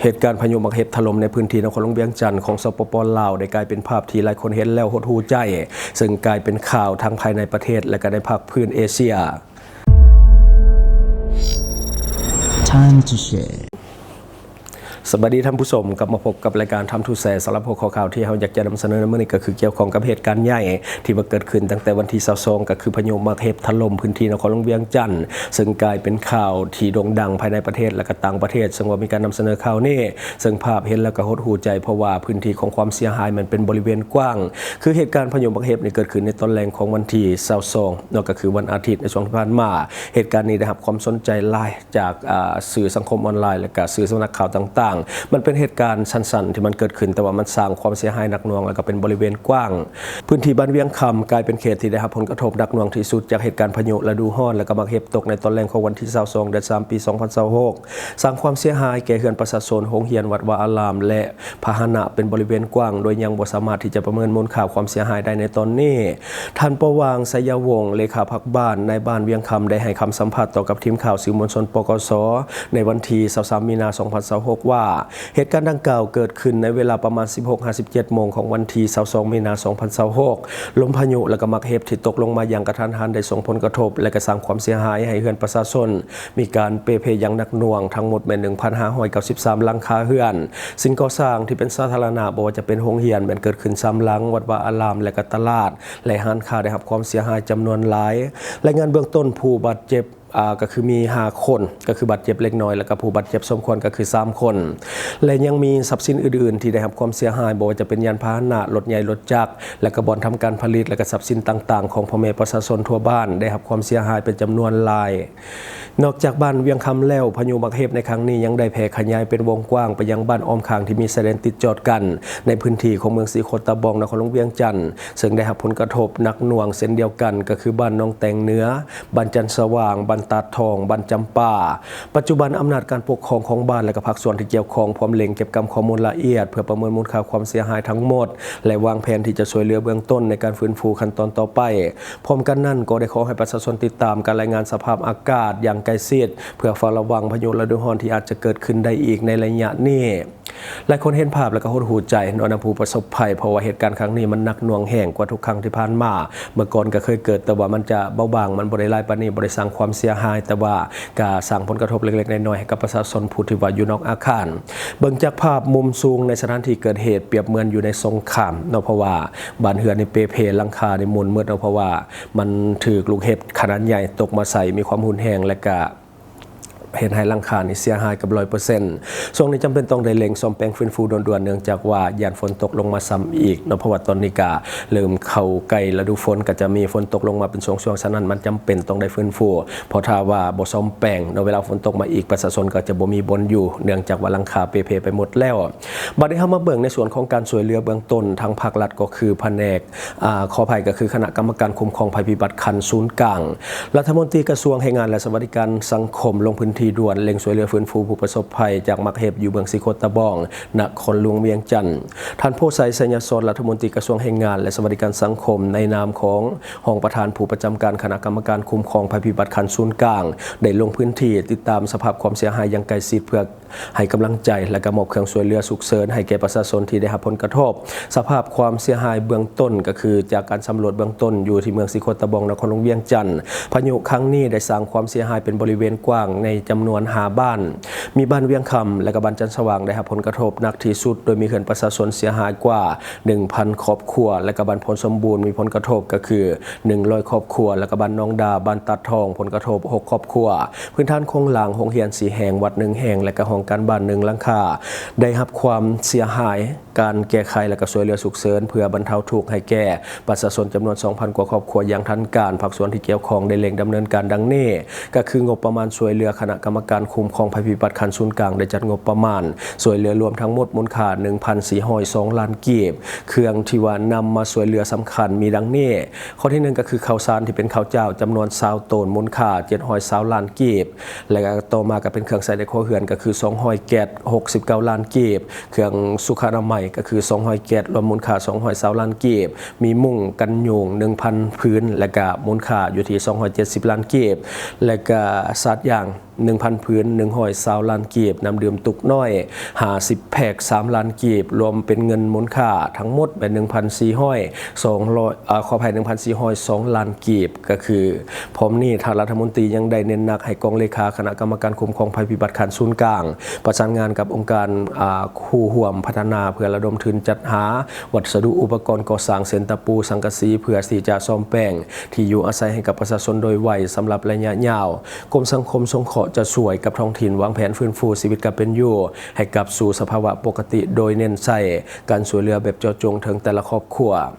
เหตุการณ์พายุมักเห็บถล่มในพื้นที่นครหลวงเวียงจันทร์ของสปป.ลาวได้กลายเป็นภาพที่หลายคนเห็นแล้วหดหู่ใจซึ่งกลายเป็นข่าวทั้งภายในประเทศและก็ในภาคพื้นเอเชีย Time to shareสวัสดีท่านผู้ชมกลับมาพบกับรายการทำทูแสสำหรับหัวข้อข่าวที่เราอยากจะนำเสนอในมื้อนี้ก็คือเกี่ยวข้องกับเหตุการณ์ใหญ่ที่มาเกิดขึ้นตั้งแต่วันที่22ก็คือพายุมักเห็บถล่มพื้นที่นครหลวงเวียงจันทร์ซึ่งกลายเป็นข่าวที่โด่งดังภายในประเทศและก็ต่างประเทศซึ่งว่ามีการนำเสนอข่าวนี้ซึ่งภาพเห็นแล้วก็หดหู่ใจเพราะว่าพื้นที่ของความเสียหายมันเป็นบริเวณกว้างคือเหตุการณ์พายุมักเห็บนี่เกิดขึ้นในตอนแรกของวันที่22นั่นก็คือวันอาทิตย์ในช่วงที่ผ่านมาเหตุการณ์นี้ได้รับความสนใจหลายจากสื่อสังคมออนไลน์และก็สื่อสำนักข่าวต่างๆมันเป็นเหตุการณ์สั้นๆที่มันเกิดขึ้นแต่ว่ามันสร้างความเสียหายหนักหน่วงแล้วก็เป็นบริเวณกว้างพื้นที่บ้านเวียงคำกลายเป็นเขตที่ได้รับผลกระทบหนักหน่วงที่สุดจากเหตุการณ์พายุฤดูร้อนและก็มักเห็บตกในตอนแรกของวันที่22เดือน3ปี2026สร้างความเสียหายแก่เรือนประชาชนโรงเรียนวัดวาอารามและพาหนะเป็นบริเวณกว้างโดยยังบ่สามารถที่จะประเมินมูลค่าความเสียหายได้ในตอนนี้ท่านประวางไสยวงศ์เลขาพักบ้านในบ้านเวียงคำได้ให้คำสัมภาษณ์ต่อกับทีมข่าวสื่อมวลชนปกสในวันที่23มีนาคม2026ว่าเหตุการณ์ดังกล่าวเกิดขึ้นในเวลาประมาณ 16:57 น.ของวันที่22มีนาคม2026ลมพายุและก็มักเห็บที่ตกลงมาอย่างกระทันหันได้ส่งผลกระทบและก็สร้างความเสียหายให้เรือนประชาชนมีการเปเพอย่างหนักหน่วงทั้งหมดเป็น 1,593 หลังคาเรือนสิ่งก่อสร้างที่เป็นสาธารณะบ่ว่าจะเป็นโรงเรียนมันเกิดขึ้น3หลังวัดวาอารามและก็ตลาดและร้านค้าได้รับความเสียหายจำนวนหลายรายงานเบื้องต้นผู้บาดเจ็บก็คือมี5คนก็คือบาดเจ็บเล็กน้อยแล้วก็ผู้บาดเจ็บสมควรก็คือ3คนและยังมีทรัพย์สินอื่นๆที่ได้รับความเสียหายบ่ว่าจะเป็นยานพาหนะรถใหญ่รถจักรและก็บ่อนทำการผลิตและก็ทรัพย์สินต่างๆของพ่อแม่ประชาชนทั่วบ้านได้รับความเสียหายเป็นจำนวนหลายนอกจากบ้านเวียงคำแล้วพายุมักเห็บในครั้งนี้ยังได้แผ่ขยายเป็นวงกว้างไปยังบ้านอ้อมข้างที่มีชายแดนติดจอดกันในพื้นที่ของเมืองสีโคตะบองนครหลวงเวียงจันทร์ซึ่งได้รับผลกระทบหนักหน่วงเช่นเดียวกันก็คือบ้านน้องแตงเหนือบ้านจันทร์สว่างบ้านตาดทองบ้านจำปาปัจจุบันอำนาจการปกครองของบ้านและก็ภาคส่วนที่เกี่ยวข้องพร้อมเล็งเก็บกำข้อมูลละเอียดเพื่อประเมินมูลค่าความเสียหายทั้งหมดและวางแผนที่จะช่วยเหลือเบื้องต้นในการฟื้นฟูขั้นตอนต่อไปพร้อมกันนั้นก็ได้ขอให้ประชาชนติดตามการรายงานสภาพอากาศอย่างใกล้ชิดเพื่อเฝ้าระวังพายุฤดูร้อนที่อาจจะเกิดขึ้นได้อีกในระยะนี้หลายคนเห็นภาพแล้วก็หดหู่ใจนอนผู้ประสบภัยเพราะว่าเหตุการณ์ครั้งนี้มันหนักหน่วงแห่งกว่าทุกครั้งที่ผ่านมาเมื่อก่อนก็เคยเกิดแต่ว่ามันจะเบาบางมันบ่ได้หลายปานนี้บ่ได้สร้างความเสียหายแต่ว่าก็สร้างผลกระทบเล็กๆน้อยๆให้กับประชาชนผู้ที่ว่าอยู่นอกอาคารเบิ่งจากภาพมุมสูงในสถานที่เกิดเหตุเปรียบเหมือนอยู่ในสงครามเนาะเพราะว่าบ้านเรือนในเปเพหลังคาในมุนมืดเนาะเพราะว่ามันถูกลูกเห็บขนาดใหญ่ตกมาใส่มีความรุนแรงและก็เห็นให้หลังคานี่เสียหายกับ 100% ช่วงนี้จำเป็นต้องได้เร่งซ่อมแปลงฟื้นฟูด่วนๆเนื่องจากว่าย่านฝนตกลงมาซ้ำอีกเนาะเพราะว่าตอนนี้ก็เริ่มเข้าใกล้ฤดูฝนก็จะมีฝนตกลงมาเป็นช่วงๆฉะนั้นมันจำเป็นต้องได้ฟื้นฟูเพราะถ้าว่าบ่ซ่อมแปลงเนาะเวลาฝนตกมาอีกประชาชนก็จะบ่มีบนอยู่เนื่องจากว่าหลังคาเปเพไปหมดแล้วบัดนี้เฮามาเบิ่งในส่วนของการช่วยเหลือเบื้องต้นทางภาครัฐก็คือแผนกขออภัยก็คือคณะกรรมการคุ้มครองภัยพิบัติคันศูนย์กลางรัฐมนตรีกระทรวงแรงงานและสวัสดิการสังคมลงพื้นที่ด่วนเร่งช่วยเหลือฟื้นฟูผู้ประสบภัยจากมักเห็บอยู่เมืองสีโคตะบองนครหลวงเวียงจันทร์ท่านโพไสสัญญาสอนรัฐมนตรีกระทรวงแรงงานและสวัสดิการสังคมในนามของห้องประธานผู้ประจำการคณะกรรมการคุ้มครองภัยพิบัติคันศูนย์กลางได้ลงพื้นที่ติดตามสภาพความเสียหายอย่างใกล้ชิดเพื่อให้กำลังใจและก็มอบเครื่องช่วยเหลือฉุกเฉินให้แก่ประชาชนที่ได้รับผลกระทบสภาพความเสียหายเบื้องต้นก็คือจากการสำรวจเบื้องต้นอยู่ที่เมืองสีโคตะบองนครหลวงเวียงจันทร์พายุครั้งนี้ได้สร้างความเสียหายเป็นบริเวณกว้างในจำนวน5บ้านมีบ้านเวียงคำและก็บ้านจันทร์สว่างได้รับผลกระทบหนักที่สุดโดยมีเรือนประชาชนเสียหายกว่า 1,000 ครอบครัวและก็บ้านพลสมบูรณ์มีผลกระทบก็คือ100ครอบครัวและก็บ้านน้องดาบ้านตัดทองผลกระทบ6ครอบครัวพื้นฐานโครงหลังโรงเรียน4แห่งวัด1แห่งและก็ห้องการบ้าน1หลังคาได้รับความเสียหายการแก้ไขและก็ช่วยเหลือฉุกเฉินเพื่อบรรเทาทุกข์ให้แก่ประชาชนจำนวน 2,000 กว่าครอบครัวอย่างทันการภาคส่วนที่เกี่ยวข้องได้เร่งดำเนินการดังนี้ก็คืองบประมาณช่วยเหลือคณะกรรมการคุ้มครองภัยพิบัติคันศูนย์กลางได้จัดงบประมาณช่วยเหลือรวมทั้งหมดมูลค่า 1,402 ล้านกีบเครื่องที่ว่านำมาช่วยเหลือสำคัญมีดังนี้ข้อที่1ก็คือข้าวสารที่เป็นข้าวเจ้าจำนวน20 ตนมูลค่า720 ล้านกีบและต่อมาก็เป็นเครื่องใช้ในครัวเรือนก็คือ200แก๊ส69 ล้านกีบเครื่องสุขอนามัยก็คือ200แก๊สรวมมูลค่า220 ล้านกีบมีมุ้งกันยุง 1,000 พื้นและก็มูลค่าอยู่ที่270 ล้านกีบและก็สัตว์อย่าง 1,000 พื้น120 ล้านกีบน้ำดื่มตุกน้อย50 แพ็ค3 ล้านกีบรวมเป็นเงินมูลค่าทั้งหมดเป็น 1,400 ขออภัย 1,402 ล้านกีบก็คือพร้อมนี้ทางรัฐมนตรียังได้เน้นหนักให้กองเลขาคณะกรรมการคุ้มครองภัยพิบัติขันศูนย์กลางประสานงานกับองค์การคู่ห่วมพัฒนาเพื่อระดมทุนจัดหาวัสดุอุปกรณ์ก่อสร้างเส้นตะปูสังกะสีเพื่อที่จะซ่อมแปลงที่อยู่อาศัยให้กับประชาชนโดยไวสำหรับระยะยาวกรมสังคมสงเคราะห์จะช่วยกับท้องถิ่นวางแผนฟื้นฟูชีวิตกับเป็นอยู่ให้กลับสู่สภาวะปกติโดยเน้นใส่การช่วยเหลือแบบเจาะจงถึงแต่ละครอบครัว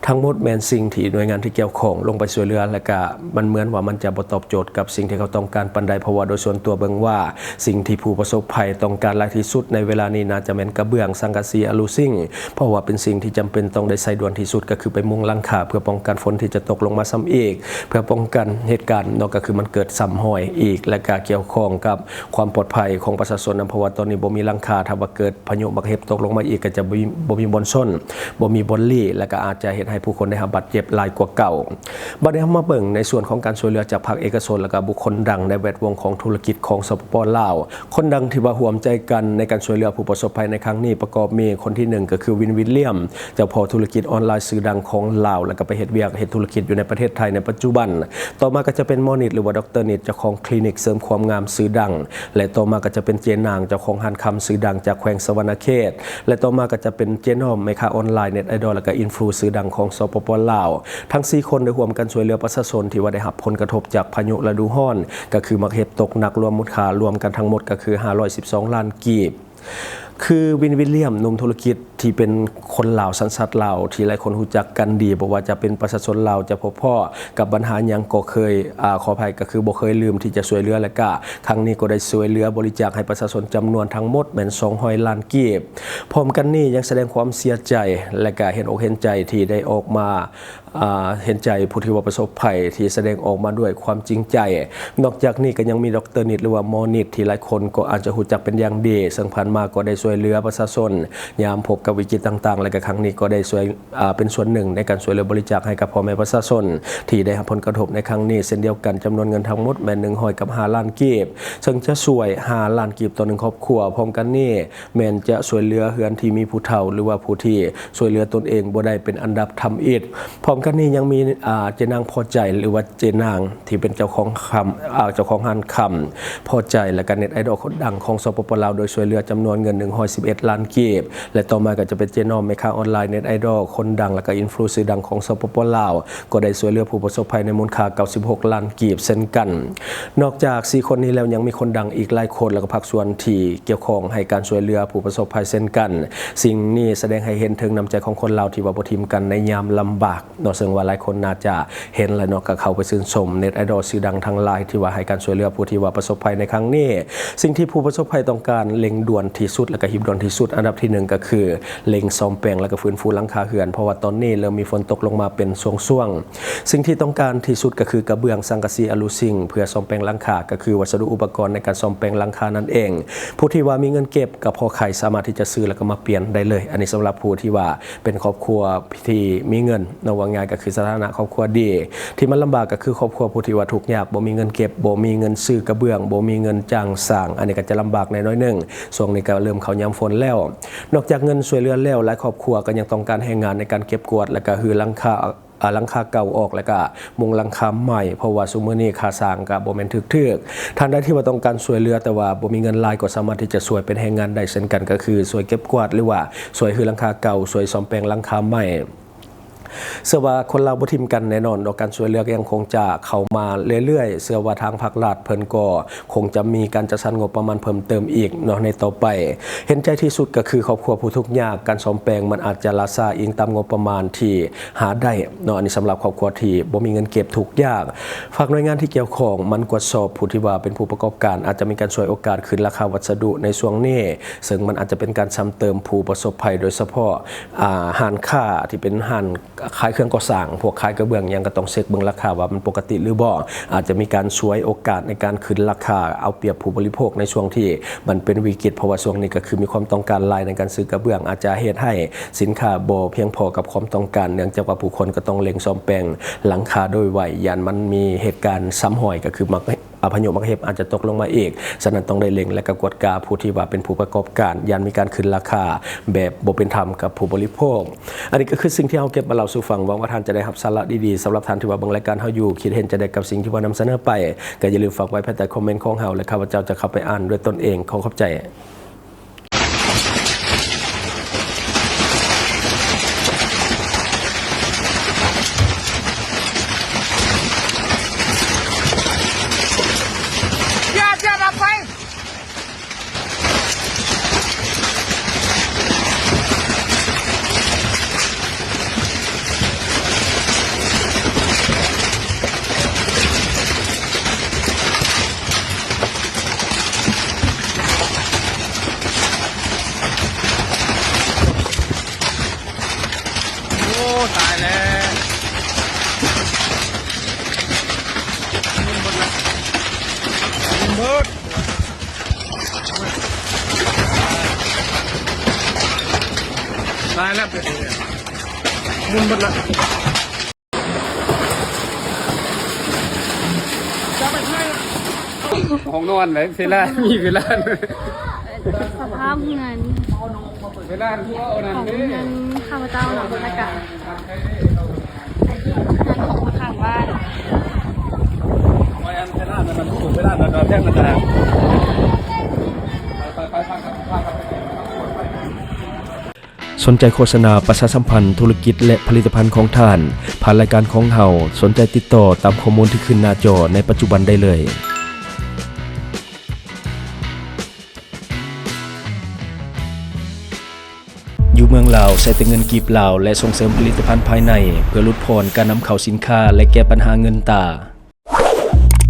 ทั้งหมดแมนสิ่งที่หน่วยงานที่เกี่ยวข้องลงไปช่วยเหลือและก็มันเหมือนว่ามันจะบ่ตอบโจทย์กับสิ่งที่เขาต้องการปานใดเพราะว่าโดยส่วนตัวเบิ่งว่าสิ่งที่ผู้ประสบภัยต้องการหลายที่สุดในเวลานี้น่าจะแม่นกระเบื้องสังกะสีอลูซิ่งเพราะว่าเป็นสิ่งที่จำเป็นต้องได้ใช้ด่วนที่สุดก็คือไปมุงหลังคาเพื่อป้องกันฝนที่จะตกลงมาซ้ำอีกเพื่อป้องกันเหตุการณ์นอกก็คือมันเกิดซ้ำห้อยอีกและก็เกี่ยวข้องกับความปลอดภัยของประชาชนเพราะว่าตอนนี้บ่มีหลังคาถ้าว่าเกิดพายุบักเห็บตกลงมาอีกก็จะบ่มีบอนซ่อนบ่มีบอนลี่และก็อาจจะเฮ็ดให้ผู้คนได้รับบาดเจ็บหลายกว่าเก่าบัดนี้มาเบิ่งในส่วนของการช่วยเหลือจากภาคเอกชนและก็บุคคลดังในแวดวงของธุรกิจของสปป.ลาวคนดังที่ว่าร่วมใจกันในการช่วยเหลือผู้ประสบภัยในครั้งนี้ประกอบมีคนที่1ก็คือวินวิลเลียมเจ้าพ่อธุรกิจออนไลน์ชื่อดังของลาวและก็ไปเฮ็ดเวียกเฮ็ดธุรกิจอยู่ในประเทศไทยในปัจจุบันต่อมาก็จะเป็นหมอนิดหรือว่าดรนิดเจ้าของคลินิกเสริมความงามชื่อดังและต่อมาก็จะเป็นเจนางเจ้าของร้านคำชื่อดังจากแขวงสะวรรณเขตและต่อมาก็จะเป็นเจนอมแม่ค้าออนไลน์เน็ตไอดอลและก็อินฟลูชื่อดังของสปป.ลาวทั้ง4คนได้ร่วมกันช่วยเหลือประชาชนที่ว่าได้รับผลกระทบจากพายุฤดูร้อนก็คือมักเห็บตกหนักรวมมูลค่ารวมกันทั้งหมดก็คือ512 ล้านกีบคือวินวิลเลียมหนุ่มธุรกิจที่เป็นคนลาวสัญชาติลาวที่หลายคนรู้จักกันดีบอกว่าจะเป็นประชาชนลาวจะพบพ่อกับปัญหาหยังก็เคยขออภัยก็คือบ่เคยลืมที่จะช่วยเหลือและก็ครั้งนี้ก็ได้ช่วยเหลือบริจาคให้ประชาชนจำนวนทั้งหมดแม่น200 ล้านกีบพร้อมกันนี้ยังแสดงความเสียใจและก็เห็นอกเห็นใจที่ได้ออกมาเห็นใจผู้ที่ว่าประสบภัยที่แสดงออกมาด้วยความจริงใจนอกจากนี้ก็ยังมีดรนิดหรือว่าหมอนิดที่หลายคนก็อาจจะรู้จักเป็นอย่างดีซึ่งผ่านมาก็ได้ช่วยเหลือประชาชนยามพบกับวิกฤตต่างๆและก็ครั้งนี้ก็ได้ช่วยเป็นส่วนหนึ่งในการช่วยเหลือบริจาคให้กับพ่อแม่ประชาชนที่ได้รับผลกระทบในครั้งนี้เช่นเดียวกันจำนวนเงินทั้งหมดแม่น105 ล้านกีบซึ่งจะช่วย5 ล้านกีบต่อ1ครอบครัวพร้อมกันนี้แม่นจะช่วยเหลือเฮือนที่มีผู้เฒ่าหรือว่าผู้ที่ช่วยเหลือตนเองบ่ได้เป็นอันดับทำอิฐพร้อมกันนี้ยังมีเจนางพอใจหรือว่าเจนางที่เป็นเจ้าของเจ้าของร้านคำพอใจและก็เน็ตไอดอลคนดังของสปป.ลาวโดยช่วยเหลือจำนวนเงิน111 ล้านกีบและต่อมาก็จะเป็นเจนอมแม่ค้าออนไลน์เน็ตไอดอลคนดังและก็อินฟลูเอนเซอร์ดังของสปป.ลาวก็ได้ช่วยเหลือผู้ประสบภัยในมูลค่า96 ล้านกีบเช่นกันนอกจาก4คนนี้แล้วยังมีคนดังอีกหลายคนและก็ภาคส่วนที่เกี่ยวข้องให้การช่วยเหลือผู้ประสบภัยเช่นกันสิ่งนี้แสดงให้เห็นถึงน้ำใจของคนลาวที่ว่าบ่ทิมกันในยามลำบากเนาะซึ่งว่าหลายคนน่าจะเห็นและเนาะก็เข้าไปชื่นชมเน็ตไอดอลชื่อดังทั้งหลายที่ว่าให้การช่วยเหลือผู้ที่ว่าประสบภัยในครั้งนี้สิ่งที่ผู้ประสบภัยต้องการเร่งด่วนที่สุดและก็หีบด่วนที่สุดอันดับที่1ก็คือเร่งซ่อมแปลงและก็ฟื้นฟูหลังคาเรือนเพราะว่าตอนนี้เริ่มมีฝนตกลงมาเป็นช่วงๆสิ่งที่ต้องการที่สุดก็คือกระเบื้องสังกะสีอลูซิ่งเพื่อซ่อมแปลงหลังคาก็คือวัสดุอุปกรณ์ในการซ่อมแปลงหลังคานั่นเองผู้ที่ว่ามีเงินเก็บกับพอใครสามารถที่จะซื้อแล้วก็มาเปลี่ยนได้เลยอันนี้สำหรับผู้ที่ว่าเป็นครอบครัวที่มีเงินนว่าง่ายก็คือสถานะครอบครัวดีที่มันลำบากก็คือครอบครัวผู้ที่ว่าทุกข์ยากบ่มีเงินเก็บบ่มีเงินซื้อกระเบื้องบ่มีเงินจ้างสร้างอันนี้ก็จะลำบากในน้อยนึงช่วงนี้ก็เริ่มเข้ายามฝนแล้วนอกจากเงินช่วยเหลือแล้วหลายครอบครัวก็ยังต้องการแรงงานในการเก็บกวาดและก็ฮือหลังคาเก่าออกแล้วก็มุงหลังคาใหม่เพราะว่าซุมื้อนี้ค่าสร้างก็บ่แม่นถึกๆทางใดที่ว่าต้องการช่วยเหลือแต่ว่าบ่มีเงินหลายก็สามารถที่จะช่วยเป็นแรงงานได้เช่นกันก็คือช่วยเก็บกวาดหรือว่าช่วยฮือหลังคาเก่าช่วยซ่อมแปลงหลังคาใหม่เชื่อว่าคนเราบ่ทิมกันแน่นอนดอกการช่วยเหลือยังคงจะเข้ามาเรื่อยๆเชื่อว่าทางภาครัฐเพิ่นก็คงจะมีการจัดสรรงบประมาณเพิ่มเติมอีกเนาะในต่อไปเห็นใจที่สุดก็คือครอบครัวผู้ทุกข์ยากการซ่อมแปลงมันอาจจะล่าช้าอิงตามงบประมาณที่หาได้เนาะอันนี้สำหรับครอบครัวที่บ่มีเงินเก็บทุกข์ยากฝากหน่วยงานที่เกี่ยวข้องมันกวดสอบผู้ที่ว่าเป็นผู้ประกอบการอาจจะมีการช่วยโอกาสขึ้นราคาวัสดุในช่วงนี้ซึ่งมันอาจจะเป็นการซ้ำเติมผู้ประสบภัยโดยเฉพาะห้านค้าที่เป็นห้านขายเครื่องก่อสร้างพวกขายกระเบื้องยังก็ต้องเช็คเบิ่งราคาว่ามันปกติหรือบ่อาจจะมีการช่วยโอกาสในการขึ้นราคาเอาเปรียบผู้บริโภคในช่วงที่มันเป็นวิกฤตเพราะว่าช่วงนี้ก็คือมีความต้องการหลายในการซื้อกระเบื้องอาจจะเฮ็ดให้สินค้าบ่เพียงพอกับความต้องการเนื่องจากว่าผู้คนก็ต้องเร่งซ่อมแปลงหลังคาโดยไวยันมันมีเหตุการณ์ซ้ำรอยก็คือมัก พายุมักเห็บอาจจะตกลงมาอีกฉะนั้นต้องได้เล็งและก็กวดกาผู้ที่ว่าเป็นผู้ประกอบการยันมีการขึ้นราคาแบบบ่เป็นธรรมกับผู้บริโภคอันนี้ก็คือสิ่งที่เฮาเก็บมาเล่าสู่ฟังหวังว่าท่านจะได้รับสาระดีๆสำหรับท่านที่ว่าเบิ่งรายการเฮาอยู่คิดเห็นจะได้กับสิ่งที่ว่านำเสนอไปก็อย่าลืมฝากไว้ภายใต้คอมเมนต์ของเฮาและข้าพเจ้าจะเข้าไปอ่านด้วยตนเองขอขอบใจ อย่าดับไฟโอ้ตายแล้วเบิดตายแล้วเป็นมุนหมดละจะไปไหนห้องนอนไหนเวลามีเวลา สภาพเงิน เวลาทั่วเอานั่น ของ นี่ เงินข้าพเจ้าหนองบรรยากาศงานของมาข้างบ้าน ไว้อันเวลามันถูกเวลานอนแท่งมันจะไปพัก สนใจโฆษณาประชาสัมพันธ์ธุรกิจและผลิตภัณฑ์ของท่าน ผ่านรายการของเฮาสนใจติดต่อตามข้อมูลที่ขึ้นหน้าจอในปัจจุบันได้เลย อยู่เมืองลาวใช้แต่เงินกีบลาวและส่งเสริมผลิตภัณฑ์ภายในเพื่อลดพรการนำเข้าสินค้าและแก้ปัญหาเงินตา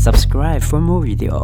Subscribe for more video.